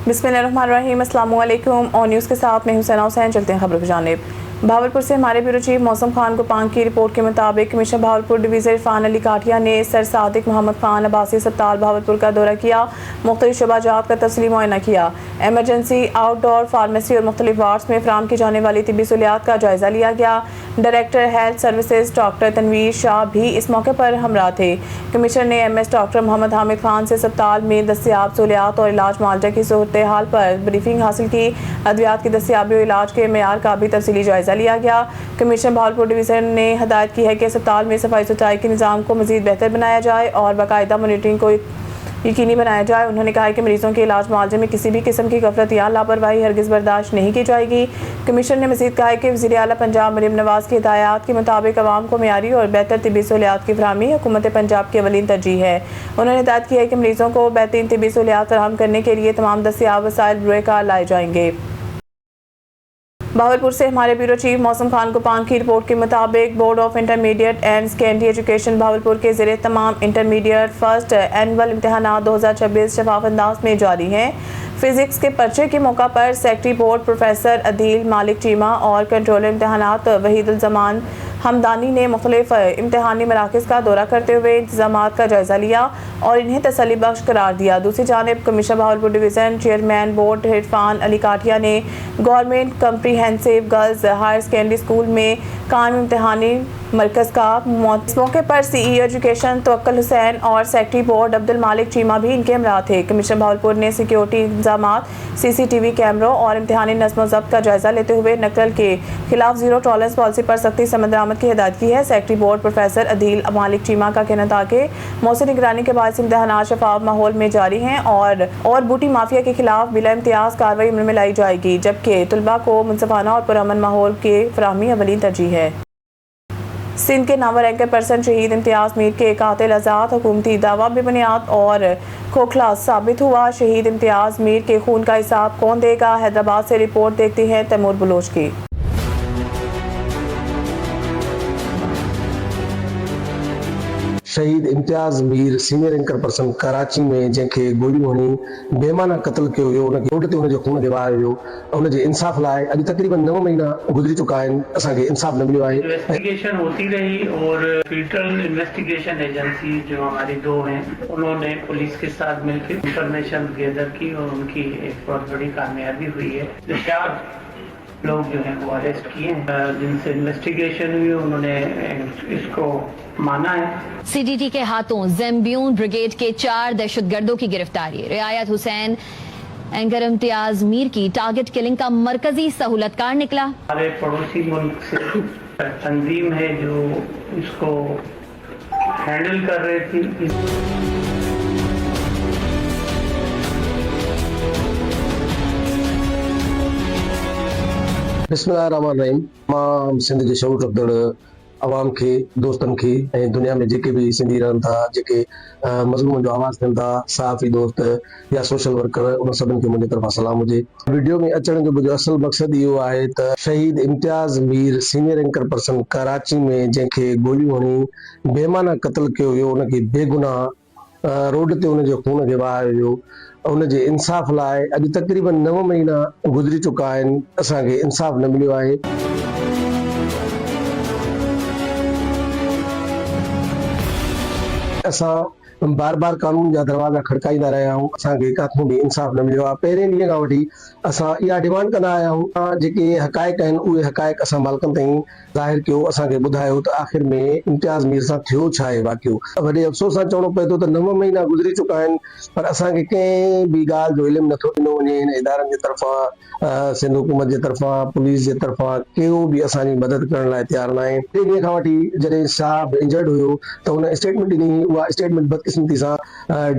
बिस्मिल्लाहिर्रहमानिर्रहीम। अस्सलामु अलैकुम। और न्यूज़ के साथ मैं हुसैन हुसैन। चलते हैं खबरों की जानिब। भावलपुर से हमारे ब्यूरो चीफ मौसम खान गुपांग की रिपोर्ट के मुताबिक कमिश्नर भावलपुर डिवीज़न इरफान अली काठिया ने सर सादिक मोहम्मद खान आबासी अस्पताल भावलपुर का दौरा किया, मुख्तलिफ शोबाजात का तफसीली मुआयना किया। एमरजेंसी, आउटडोर, फार्मेसी और मुख्तलिफ वार्ड्स में फराम की जाने वाली तिब्बी सहूलियात का जायज़ा लिया गया। Director health services doctor Tanveer Shah भी इस मौके पर हमरा थे। कमिश्नर ने MS डॉक्टर मोहम्मद हामिद खान से अस्पताल में दस्तियाब सहूलियात और इलाज मुआवजा की सूरत हाल पर ब्रीफिंग हासिल की। अद्वियात की दस्तियाबी और इलाज के मेयार का भी तफसीली जायज़ा लिया गया। कमिश्नर भावलपुर डिवीज़न ने हदायत की है कि अस्पताल में सफाई सुथराई के निज़ाम को मज़ीद बेहतर बनाया जाए और बाकायदा मॉनिटरिंग को यकीनी बनाया जाए। उन्होंने कहा कि मरीजों के इलाज मुआवजे में किसी भी किस्म की गफलत या लापरवाही हरगिज़ बर्दाश्त नहीं की जाएगी। कमिश्नर ने मज़ीद कहा कि वज़ीर आला पंजाब मरीम नवाज़ की हिदायत के मुताबिक आवाम को मेयारी और बेहतर तिब्बी सहूलियात की फराहमी हुकूमत पंजाब की अवलीन तरजीह है। उन्होंने हिदायत की है कि मरीजों को बेहतरीन तिब्बी सहूलियात फराहम करने के लिए तमाम दस्तियाब वसाइल बरोए कार लाए जाएंगे। भावलपुर से हमारे ब्यूरो चीफ मौसम खान गुपांग की रिपोर्ट के मुताबिक board of intermediate and secondary education Bahawalpur के ज़रिए तमाम इंटरमीडिएट फर्स्ट एनुअल इम्तहानात 2026 शफाफ अंदाज में जारी हैं। फिजिक्स के पर्चे के मौका पर सेक्रेटरी बोर्ड प्रोफेसर अदील मालिक चीमा और कंट्रोलर इम्तहानात वहीदुल जमान हमदानी ने मुख्तलिफ इम्तहानी मराकज़ का दौरा करते हुए इंतजामात का जायज़ा लिया और इन्हें तसल्ली बख्श करार दिया। दूसरी जानिब commissioner Bahawalpur division chairman board Irfan Ali Kathia ने government comprehensive girls higher secondary school में कायम इम्तहानी मरकज़ का इस मौके पर CEO एजुकेशन तवक्कुल हुसैन और सेक्रेटरी बोर्ड अब्दुल मालिक चीमा भी इनके हमरा थे। कमिश्नर भावलपुर ने सिक्योरिटी इंतजामात, CCTV कैमरों और इम्तहानी नज़्म व ज़ब्त का जायज़ा लेते हुए नकल के खिलाफ ज़ीरो टॉलरेंस पॉलिसी पर सख्ती से अमल की हिदायत की है। सेक्रेटरी बोर्ड प्रोफेसर अदील मालिक चीमा का कहना था कि मौसम निगरानी के बाद इम्तहानात शफाफ माहौल में जारी हैं और बूटी माफिया के खिलाफ बिला इम्तियाज कार्रवाई अमल में लाई जाएगी, जबकि तुलबा को मुनसिफाना और पुरअमन माहौल के फराहमी अवलीन तरजीह है। सिंध के नामवर रैंकर पर्सन शहीद इम्तियाज मीर के कातिल आज़ाद हुकूमती दावा बेबुनियाद और खोखला साबित हुआ। शहीद इम्तियाज मीर के खून का हिसाब कौन देगा? हैदराबाद से रिपोर्ट देखते हैं तैमूर बलोच की। शहीद Imtiaz Mir senior anchor person Karachi में जैसे गोलियों हणी बेमाना कत्ल किया हुयो, उनके रोड ते उनजो खून गिवायो हुयो, उनजे इंसाफ लाए अॼु तकरीबन 9 महीना गुजरी चुका आहिनि, असांखे इंसाफ न मिलियो आहे। इन्वेस्टिगेशन होती रही और फिल्टर इन्वेस्टिगेशन एजेंसी जो हमारी 2 हैं, उन्होंने पुलिस के साथ मिलकर इंफॉर्मेशन गैदर की और उनकी एक बहुत बड़ी कामयाबी हुई है। जो 4 लोग जो हैं वो अरेस्ट किए हैं, जिनसे इन्वेस्टिगेशन हुई, उन्होंने इसको माना है। CDT के हाथों ज़ेम्बियून ब्रिगेड के 4 दहशतगर्दों की गिरफ्तारी। रियायत हुसैन एंकर इम्तियाज मीर की टारगेट किलिंग का मरकजी सहूलतकार निकला। हमारे पड़ोसी मुल्क से तंजीम है जो इसको हैंडल कर रही थी। बिस्मिल्लाहिर्रहमानिर्रहीम। तमाम सिंध के शऊर रखंदड़ अवाम के दोस्तन के ऐं दुनिया में जेके भी सिंधी रहन था, जेके मज़लूमनि जो आवाज़ ॾियनि था, सहाफ़ी दोस्त या सोशल वर्कर, उन सभिनि खे मुंहिंजे तरफ़ां सलाम हुजे। वीडियो में अचण जो मुंहिंजो असल मक़सदु इहो आहे त शहीद Imtiaz Mir senior anchor person Karachi में जंहिंखे गोलियूं हणी बेमाना क़त्ल कयो हुयो, उनखे बेगुनाह रोड ते उनजो खून गिवायो हुयो, उनजे इंसाफ लाइ अॼु तकरीबन 9 महीना गुजरी चुका आहिनि, असांखे इंसाफ न मिलियो आहे। असां बार बार कानून जा दरवाजा खड़काईंदा रहिया आहियूं, असांखे किथां बि इंसाफ न मिलियो आहे। पहिरें ॾींहं खां वठी असां इहा डिमांड कंदा आया आहियूं, जेके हक़ाइक़ आहिनि उहे हक़ाइक़ असां मालिकनि ताईं ज़ाहिर कयो, असांखे ॿुधायो त आख़िर में इम्तियाज़ मीर सां थियो छा आहे वाक़ियो। वॾे अफ़सोस सां चवणो पए थो त 9 महीना गुज़री चुका आहिनि, पर असांखे कंहिं बि ॻाल्हि जो इल्मु नथो ॾिनो वञे। हिन इदारनि जे तरफ़ां, सिंध हुकूमत जे तरफ़ां, पुलिस जे तरफ़ां को बि असांजी मदद करण लाइ तयारु न आहे। 3 ॾींहं खां वठी जॾहिं साहब इंजर्ड हुयो त हुन स्टेटमेंट ॾिनी, उहा स्टेटमेंट बदकिस्मती सां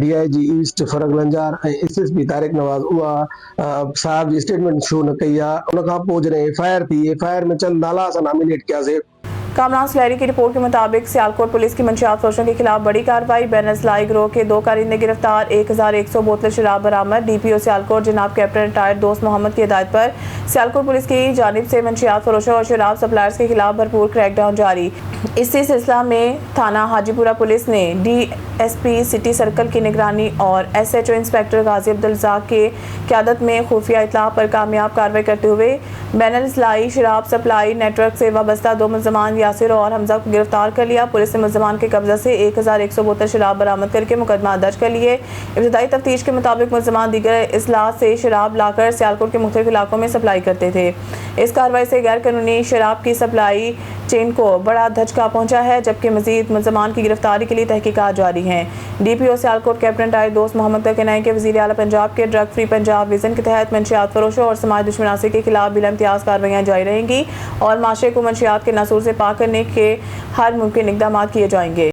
DIG ईस्ट फरग लंजार ऐं SSP तारिक नवाज़ उहा साहब जी स्टेटमेंट शो न कई आहे। उन खां पोइ जॾहिं FIR थी, FIR में चंद नाला असां नॉमिनेट कयासीं। कामरान सुलहरी की रिपोर्ट के मुताबिक सियालकोट पुलिस की मंशियात फरोशों के खिलाफ बड़ी कार्रवाई। बैनसलाई गिरोह के 2 कारिंदे गिरफ्तार। 1100 बोतल शराब बरामद। डीपीओ सियालकोट जनाब कैप्टन रिटायर्ड दोस्त मोहम्मद की हिदायत पर सियालकोट पुलिस की जानिब से मंशियात फरोशों और शराब सप्लायर्स के खिलाफ भरपूर क्रैकडाउन जारी। इसी सिलसिला में थाना हाजीपुरा पुलिस ने DSP सिटी सर्कल की निगरानी और SHO इंस्पेक्टर गाजी अब्दुल रज़ाक के क़यादत में खुफिया इत्तला पर कामयाब कार्रवाई करते हुए बैनसलाई शराब सप्लाई नेटवर्क से वाबस्ता 2 मुल्ज़मान यासिर और हमजा को गिरफ्तार कर लिया। पुलिस ने मुल्ज़मान के कब्जा से 1100 बोतल शराब बरामद करके मुकदमा दर्ज कर लिए। इब्तदाई तफ्तीश के मुताबिक मुल्ज़मान दीगर इस्लाह से शराब लाकर सियालकोट के मुख्तलिफ इलाकों में सप्लाई करते थे। इस कार्रवाई से गैर कानूनी शराब की सप्लाई चेन को बड़ा धचका पहुंचा है, जबकि मजीद मुल्ज़मान की गिरफ्तारी के लिए तहकीकात जारी हैं। DPO सियालकोट कैप्टन रिटायर्ड दोस्त मोहम्मद का कहना है कि वज़ीर आला पंजाब के ड्रग फ्री पंजाब विजन के तहत मंशियात फरोशों और समाज दुश्मनासी के खिलाफ बिला इम्तियाज़ कार्रवाइयाँ जारी रहेंगी और माशरे को मंशियात के नासूर से पाक करने के हर मुमकिन इक़दाम किए जाएंगे।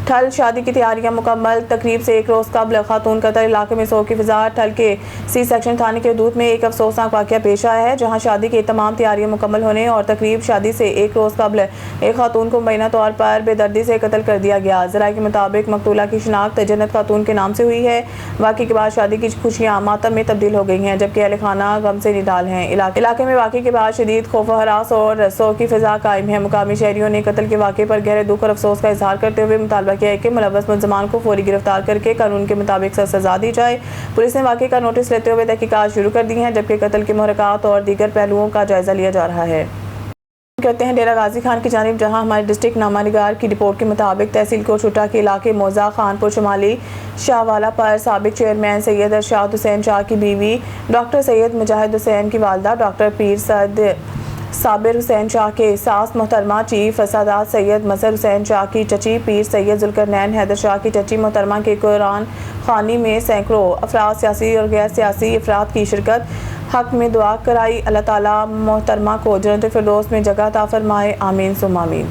ठल शादी की तैयारियां मुकम्मल। तकरीब से 1 रोज़ कबल खातून कत्ल। इलाके में शोक की फिजा। ठल के C सेक्शन थाने के हदूद में एक अफसोसनाक वाक़या पेश आया है, जहां शादी की तमाम तैयारियां मुकम्मल होने और तकरीब शादी से 1 रोज़ कबल एक खातून को मुबैना तौर पर बेदर्दी से कत्ल कर दिया गया। ज़राए के मुताबिक मकतूला की शिनाख्त जन्नत खातून के नाम से हुई है। वाक़े के बाद शादी की खुशियाँ मातम में तब्दील हो गई हैं, जबकि अहले खाना गम से निडाल हैं। इलाके में वाक़े के बाद शदीद खौफ व हरास और शोक की फिजा कायम है। मुकामी शहरियों ने कत्ल के वाक़े पर गहरे दुख और अफसोस का इजहार करते हुए मुतालबा किया है कि मुलव्वस मुल्ज़मान को फौरी गिरफ्तार करके कानून के मुताबिक सज़ा दी जाए। पुलिस ने वाक़े का नोटिस लेते हुए तहकीकात शुरू कर दी है, जबकि कत्ल के मुहर्रकात और दीगर पहलुओं का जायजा लिया जा रहा है। कहते हैं डेरा गाजी खान की जानिब, जहां हमारे डिस्ट्रिक्ट नामानिगार की रिपोर्ट के मुताबिक तहसील कोटशुटा के इलाके मौजा खानपुर शुमाली शाहवाला पर साबिक चेयरमैन सैयद अरशाद हुसैन शाह की बीवी डॉक्टर सैयद मुजाहिद हुसैन की वालदा डॉक्टर पीर सद साबिर हुसैन शाह के सास मोहतरमा चीफ फसादात सैयद मजहर हुसैन शाह की चची पीर सैयद जुल्करनैन हैदर शाह की चची मोहतरमा के कुरान खानी में सैकड़ों अफराद सियासी और गैर सियासी अफराद की शिरकत हक में दुआ कराई। अल्लाह ताला मोहतरमा को जन्नत फिरदौस में जगह अता फरमाए, आमीन सुम्मा आमीन।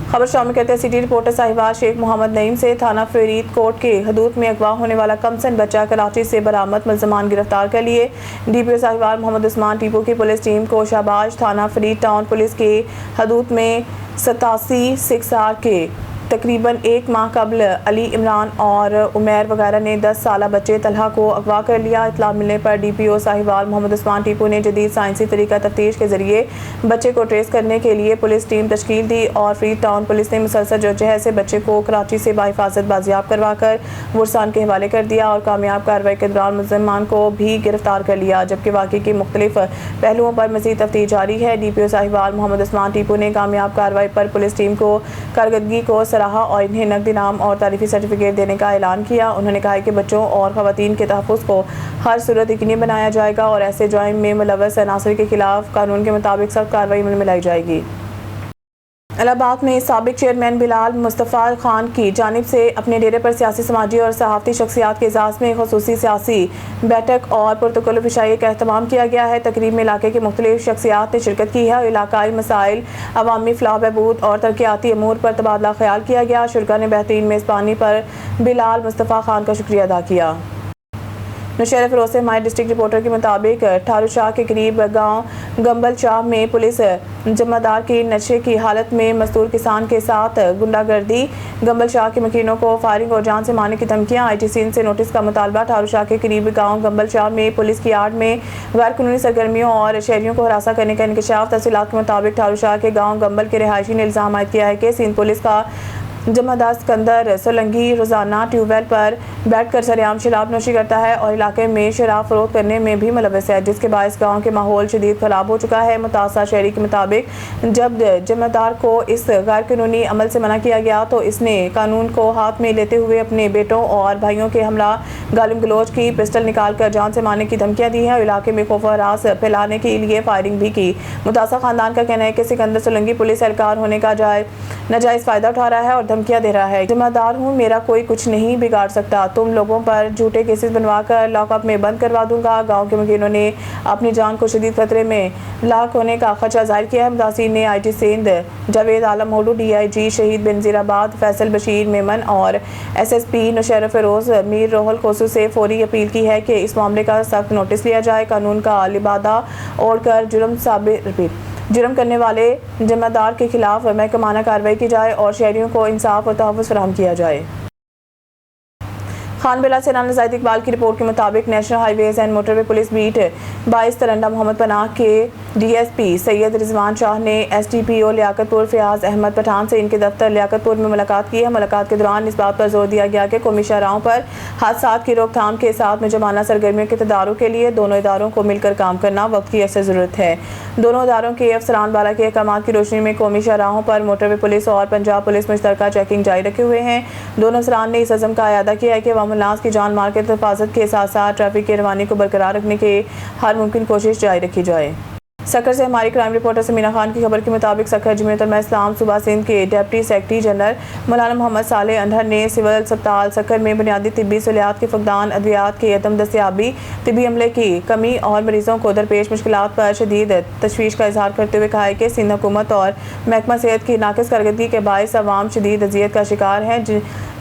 खबर शामिल करते हैं सिटी रिपोर्टर साहिबा शेख मोहम्मद नईम से। थाना फरीदकोट के हदूद में अगवा होने वाला कमसन बच्चा कराची से बरामद। मुल्ज़मान गिरफ्तार कर लिए। DPO साहिबाल मोहम्मद उस्मान टीपू की पुलिस टीम को शाबाश। थाना फरीद टाउन पुलिस के हदूद में 87 6R के तकरीबन 1 माह कबल अली इमरान और उमैर वगैरह ने 10 साला बच्चे तलहा को अगवा कर लिया। इतला मिलने पर DPO साहिबाल मोहम्मद उस्मान टीपू ने जदीद साइंसी तरीका तफ्तीश के जरिए बच्चे को ट्रेस करने के लिए पुलिस टीम तश्कील दी और फरीद टाउन पुलिस ने मुसलसल जदोजहद से बच्चे को कराची से बाहिफाजत बाजियाब करवा कर बुरसान के हवाले कर दिया और कामयाब कार्रवाई के दौरान मुल्ज़मान को भी गिरफ्तार कर लिया, जबकि वाक़े के मुख्तलिफ पहलुओं पर मज़ीद तफ्तीश जारी है। DPO साहिबाल मोहम्मद उस्मान टीपू ने कामयाब कार्रवाई पर पुलिस टीम को कारकर्दगी को सराहा और इन्हें नकदी इनाम और तारीफी सर्टिफिकेट देने का ऐलान किया। उन्होंने कहा कि बच्चों और ख़वातीन के तहफ़्फ़ुज़ को हर सूरत यकीनी बनाया जाएगा और ऐसे जुर्म में मुलव्वस अनासर के खिलाफ कानून के मुताबिक सख्त कार्रवाई में लाई जाएगी। इलाहाबाद में साबिक चेयरमैन बिलाल मुस्तफ़ा खान की जानिब से अपने डेरे पर सियासी समाजी और सहाफ़ती शख्सियात के एजाज़ में ख़ुसूसी सियासी बैठक और पुरतकल्लुफ़ पेशाई का एहतमाम किया गया है। तकरीब में इलाके की मुख्तलिफ शख्सियात ने शिरकत की है और इलाकाई मसाइल, अवामी फ़लाह बहबूद और तरक्याती अमूर पर तबादला ख्याल किया गया। शुरका ने बेहतरीन मेज़बानी पर बिलाल मुस्तफ़ा खान का शुक्रिया अदा किया। नौशहरा फिरोज से हमारे डिस्ट्रिक्ट रिपोर्टर के मुताबिक ठारू शाह के करीब गांव गंबल शाह में पुलिस जमादार की नशे की हालत में मजदूर किसान के साथ गुंडागर्दी। गंबल शाह के मकीनों को फायरिंग और जान से मारने की धमकियां। ITC से नोटिस का मुतालबा। ठारू शाह के करीब गांव गंबल शाह में पुलिस की आड़ में गैर कानूनी सरगर्मियों और शहरियों को हरासा करने का इंकशाफ। तफसीलात के मुताबिक ठारू शाह के गाँव गंबल के रिहायशी ने इल्ज़ाम आयद किया है कि सिंध पुलिस का जमादार सिकंदर सोलंगी रोज़ाना ट्यूबवेल पर बैठकर सरेआम शराब नोशी करता है और इलाके में शराब फरोख्त करने में भी मुलव्वस है, जिसके बायस गांव के माहौल शदीद ख़राब हो चुका है। मुतासा शहरी के मुताबिक जब जमादार को इस गैर कानूनी अमल से मना किया गया तो इसने कानून को हाथ में लेते हुए अपने बेटों और भाइयों के हमला गालिम गलोच की पिस्टल निकाल कर जान से मारने की धमकियाँ दी हैं और इलाके में खौफ हरास फैलाने के लिए फायरिंग भी की। मुतासा खानदान का कहना है कि सिकंदर सोलंगी पुलिस एहलकार होने का नाजायज़ फ़ायदा उठा रहा है और धमकियाँ दे रहा है। जिम्मेदार हूँ, मेरा कोई कुछ नहीं बिगाड़ सकता, तुम लोगों पर झूठे केसेस बनवाकर लॉकअप में बंद करवा दूंगा। गांव के मकीनों ने अपनी जान को शदीद खतरे में लाक होने का खदशा जाहिर किया है। मुतासिर ने IT सिंध जावेद आलम होडू, DIG शहीद बेनज़ीराबाद फैसल बशीर मेमन और SSP नौशहरा फिरोज मीर रोहल खोसू से फौरी अपील की है कि इस मामले का सख्त नोटिस लिया जाए। कानून का लिबादा ओढ़कर जुर्म साबित जुर्म करने वाले जिम्मेदार के खिलाफ महकमाना कार्रवाई की जाए और शहरियों को इंसाफ और तहफ़्फ़ुज़ फराहम किया जाए। खानबिला से राना ज़ाहिद इकबाल की रिपोर्ट के मुताबिक national highways and motorway police beat 22 Taranda Mohammad Panah के DSP सैयद रिजवान शाह ने SDPO लियाकतपुर फयाज अहमद पठान से इनके दफ्तर लियाकतपुर में मुलाकात की है। मुलाकात के दौरान इस बात पर जोर दिया गया कि कौमी शाहराहों पर हादसात की रोकथाम के साथ मुजमाना सरगर्मियों के तदारुक के लिए दोनों इदारों को मिलकर काम करना वक्त की अक्सर ज़रूरत है। दोनों इदारों के अफसरान बाला के अहकाम की रोशनी में कौमी शाहराहों पर मोटरवे पुलिस और पंजाब पुलिस मुश्तरका चेकिंग जारी रखे हुए हैं। दोनों अफसरान ने इस अज़म का अयादा किया है कि नास की जान माल के हिफाजत के साथ साथ ट्रैफिक की रवानी को बरकरार रखने की हर मुमकिन कोशिश जारी रखी जाए। सक्खर से हमारी क्राइम रिपोर्टर समीना खान की खबर के मुताबिक सक्खर जमीयत उलमा इस्लाम सूबा सिंध के डिप्टी सेक्रेटरी जनरल मौलाना मोहम्मद सालेह अंधर ने सिविल अस्पताल सक्खर में बुनियादी तिब्बी सहूलियात के फकदान, अद्वियात की अदम दस्तियाबी, तिब्बी अमले की कमी और मरीजों को दरपेश मुश्किलात पर शदीद तशवीश का इजहार करते हुए कहा है कि सिंध हुकूमत और महकमा सेहत की नाकिस कारकर्दगी के बायस अवाम शदीद अजियत का शिकार है।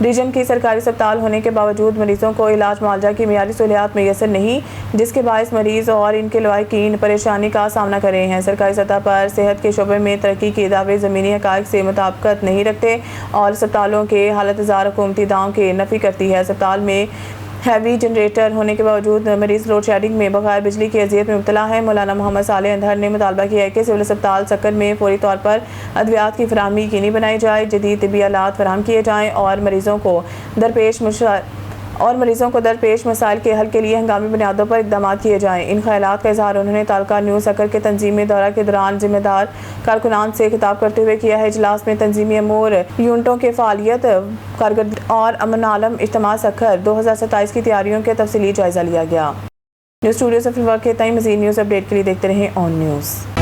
रीजन की सरकारी अस्पताल होने के बावजूद मरीजों को इलाज मुआवजा की मियारी सहूलियात मैसर नहीं, जिसके बायस मरीज और इनके लवाकिन परेशानी का सामना कर रहे हैं। सरकारी सतह पर सेहत के शोबे में तरक्की के दावे ज़मीनी हक़ाइक़ से मुताबिकत नहीं रखते और अस्पतालों के हालत ज़ार हुकूमती दावों के नफ़ी करती है। अस्पताल में हैवी जनरेटर होने के बावजूद मरीज लोड शेडिंग में बगैर बिजली की अजियत में मुब्तला है। मौलाना मोहम्मद सालेह अंधर ने मुतालबा किया है कि सिविल अस्पताल सक्खर में फौरी तौर पर अद्वियात की फराहमी यकीनी बनाई जाए, जदीद तिब्बी आलात फराहम किए जाएँ और मरीजों को दरपेश मसाइल के हल के लिए हंगामी बुनियादों पर इक़दाम किए जाएँ। इन ख्यालात का इजहार उन्होंने तालका न्यू सक्खर के तंजीमी दौरा के दौरान जिम्मेदार कारकुनान से खिताब करते हुए किया है। इजलास में तंजीमी अमूर यूनिटों के फ़ालियत कारकर्दगी और अमन आलम इज्तिमा सक्खर 2027 की तैयारियों के तफसीली जायजा लिया गया। न्यूज़ स्टूडियो से फिलहाल के मज़ीद न्यूज़ अपडेट के लिए देखते रहें ऑन न्यूज़।